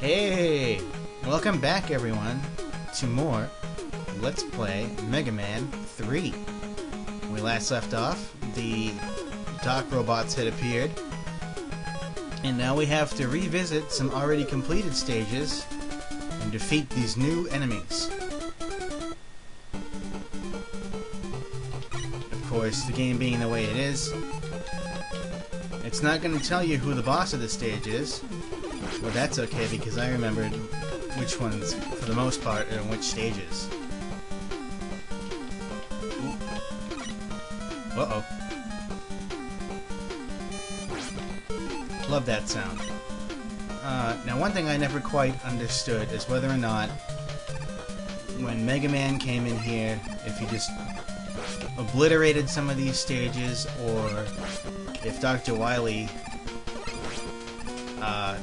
Hey! Welcome back, everyone, to more Let's Play Mega Man 3. When we last left off, the dock robots had appeared, and now we have to revisit some already completed stages and defeat these new enemies. Of course, the game being the way it is, it's not going to tell you who the boss of the stage is. Well, that's okay, because I remembered which ones, for the most part, are in which stages. Uh-oh. Love that sound. Now, one thing I never quite understood is whether or not, when Mega Man came in here, if he just obliterated some of these stages, or if Dr. Wily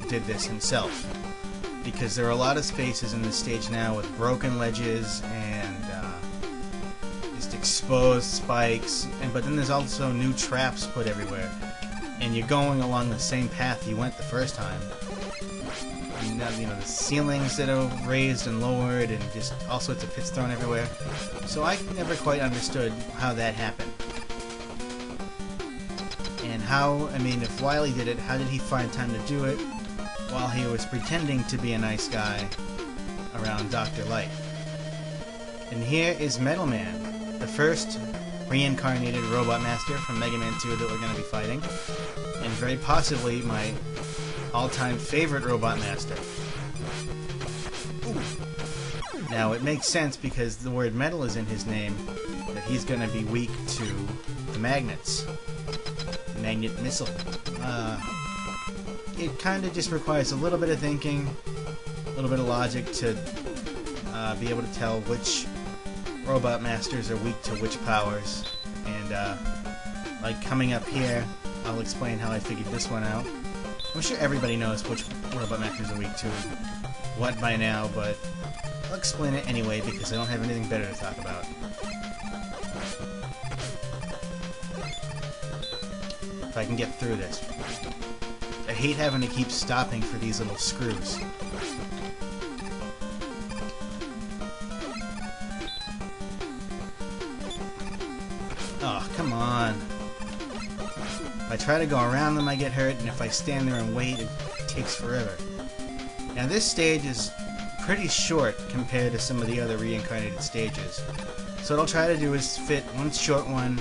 did this himself, because there are a lot of spaces in this stage now with broken ledges and just exposed spikes, but then there's also new traps put everywhere, and you're going along the same path you went the first time. And now, the ceilings that are raised and lowered, and just all sorts of pits thrown everywhere. So I never quite understood how that happened. And how, if Wily did it, how did he find time to do it while he was pretending to be a nice guy around Dr. Light? And here is Metal Man, the first reincarnated robot master from Mega Man 2 that we're going to be fighting, and very possibly my all-time favorite robot master. Ooh. Now, it makes sense because the word metal is in his name, that he's going to be weak to the magnets. Magnet missile. It kind of just requires a little bit of thinking, a little bit of logic to be able to tell which robot masters are weak to which powers. And like coming up here, I'll explain how I figured this one out. I'm sure everybody knows which robot masters are weak to what by now, but I'll explain it anyway because I don't have anything better to talk about. If I can get through this. I hate having to keep stopping for these little screws. Oh, come on. If I try to go around them, I get hurt, and if I stand there and wait, it takes forever. Now, this stage is pretty short compared to some of the other reincarnated stages. So what I'll try to do is fit one short one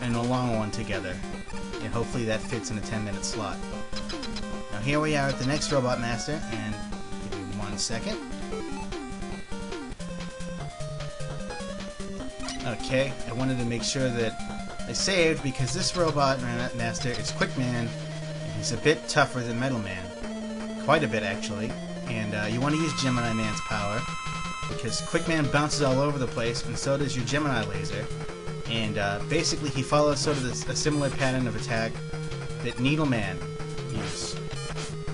and a long one together. And hopefully that fits in a 10-minute slot. Now here we are at the next Robot Master, and give me 1 second. Okay, I wanted to make sure that I saved because this Robot Master is Quick Man, and he's a bit tougher than Metal Man. Quite a bit, actually. And you want to use Gemini Man's power, because Quick Man bounces all over the place, and so does your Gemini Laser. And basically he follows sort of a similar pattern of attack that Needle Man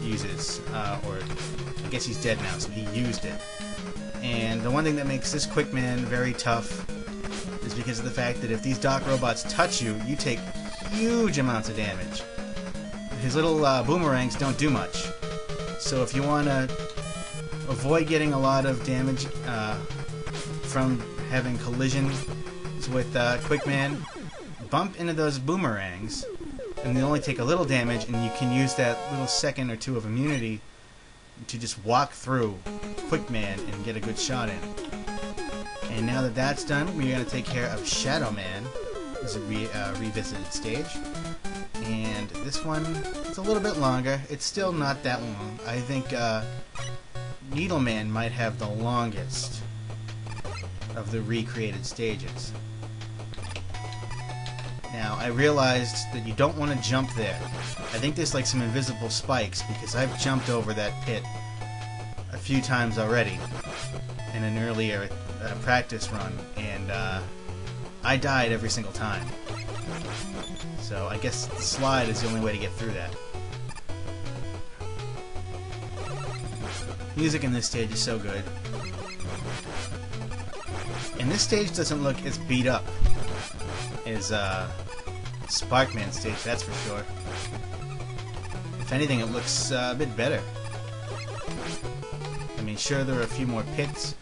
uses. Or I guess he's dead now, so he used it. And the one thing that makes this Quick Man very tough is because of the fact that if these dock robots touch you, you take huge amounts of damage. His little boomerangs don't do much. So if you want to avoid getting a lot of damage from having collision with Quick Man, bump into those boomerangs, and they only take a little damage, and you can use that little second or two of immunity to just walk through Quick Man and get a good shot in. And now that that's done, we're going to take care of Shadow Man. This is a revisited stage. And this one, it's a little bit longer. It's still not that long. I think Needle Man might have the longest of the recreated stages. Now, I realized that you don't want to jump there. I think there's like some invisible spikes, because I've jumped over that pit a few times already in an earlier practice run, and I died every single time. So I guess the slide is the only way to get through that. Music in this stage is so good. And this stage doesn't look as beat up as Sparkman stage, that's for sure. If anything, it looks a bit better. sure there are a few more pits,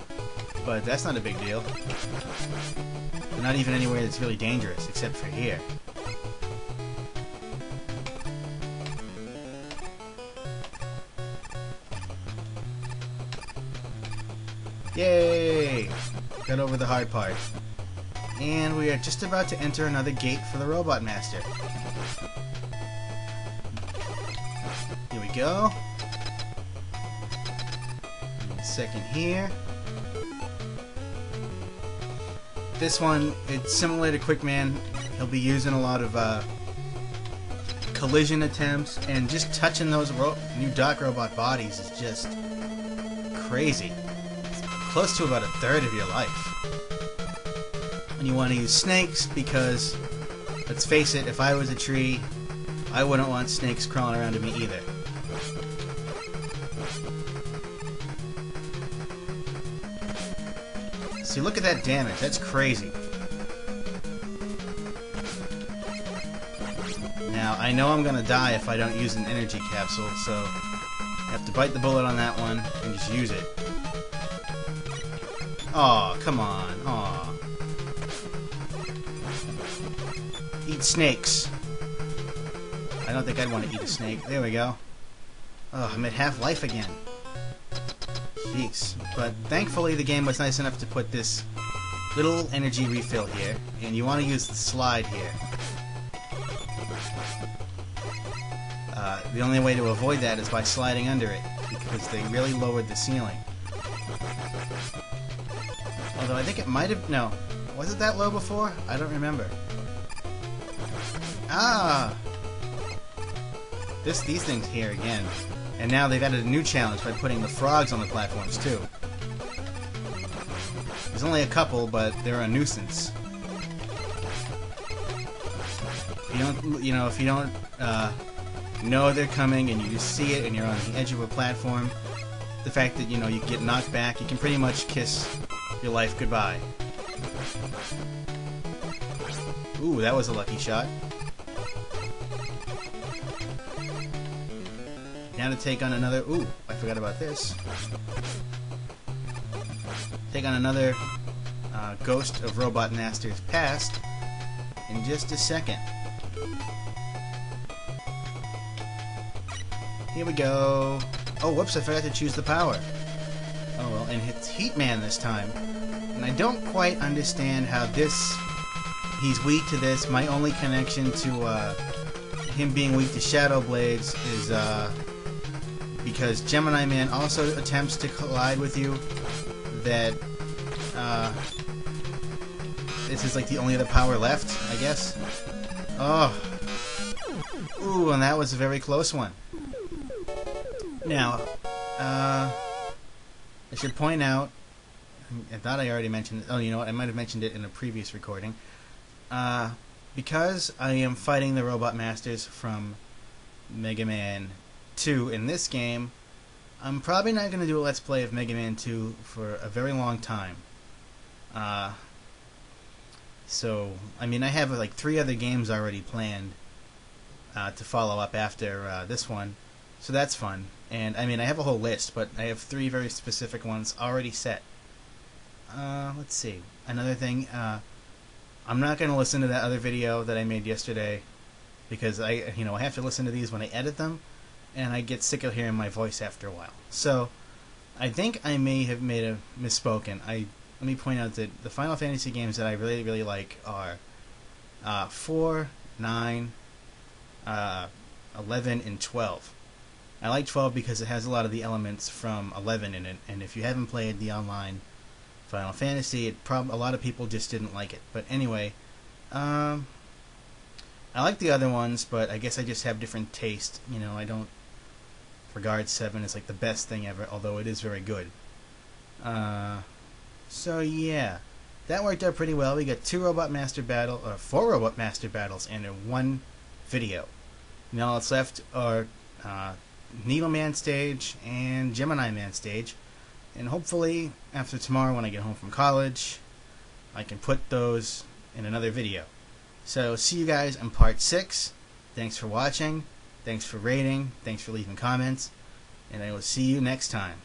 but that's not a big deal. They're not even anywhere that's really dangerous, except for here. Yay! Got over the hard part. And we are just about to enter another gate for the Robot Master. Here we go. Second here. This one, it's similar to Quickman. He'll be using a lot of collision attempts, and just touching those new Doc Robot bodies is just crazy. It's close to about a third of your life. And you want to use snakes because, let's face it, if I was a tree, I wouldn't want snakes crawling around to me either. See, look at that damage. That's crazy. Now, I know I'm gonna die if I don't use an energy capsule, so I have to bite the bullet on that one and just use it. Aw, come on. Aw. Eat snakes. I don't think I'd want to eat a snake. There we go. Oh, I'm at half life again. Jeez. But thankfully the game was nice enough to put this little energy refill here, and you want to use the slide here. The only way to avoid that is by sliding under it, because they really lowered the ceiling. Although I think it might have... No. Was it that low before? I don't remember. Ah! These things here again. And now they've added a new challenge by putting the frogs on the platforms too. There's only a couple, but they're a nuisance. If you don't know they're coming and you just see it and you're on the edge of a platform, the fact that you get knocked back, you can pretty much kiss your life goodbye. Ooh, that was a lucky shot. Now to take on another... Ooh, I forgot about this. Take on another Ghost of Robot Masters Past in just a second. Here we go. Oh, whoops, I forgot to choose the power. Oh well, and it's Heat Man this time. And I don't quite understand how he's weak to this. My only connection to him being weak to Shadow Blades is because Gemini Man also attempts to collide with you. That this is like the only other power left, I guess. Oh. Ooh, and that was a very close one. Now, I should point out, I thought I already mentioned it. Oh, you know what? I might have mentioned it in a previous recording. Because I am fighting the Robot Masters from Mega Man 2 in this game, I'm probably not going to do a Let's Play of Mega Man 2 for a very long time. So, I mean, I have like 3 other games already planned to follow up after this one, so that's fun. And, I mean, I have a whole list, but I have 3 very specific ones already set. Let's see. Another thing, I'm not going to listen to that other video that I made yesterday, because I have to listen to these when I edit them, and I get sick of hearing my voice after a while. So, I think I may have made a misspoken. Let me point out that the Final Fantasy games that I really, really like are 4, 9, 11, and 12. I like 12 because it has a lot of the elements from 11 in it, and if you haven't played the online Final Fantasy, a lot of people just didn't like it. But anyway, I like the other ones, but I guess I just have different taste. I don't regard 7 as like the best thing ever, although it is very good. So yeah, that worked out pretty well. We got 4 Robot Master battles, and in 1 video. Now all that's left are Needle Man stage and Gemini Man stage, and hopefully after tomorrow when I get home from college, I can put those in another video. So see you guys in part 6. Thanks for watching, thanks for rating, thanks for leaving comments, and I will see you next time.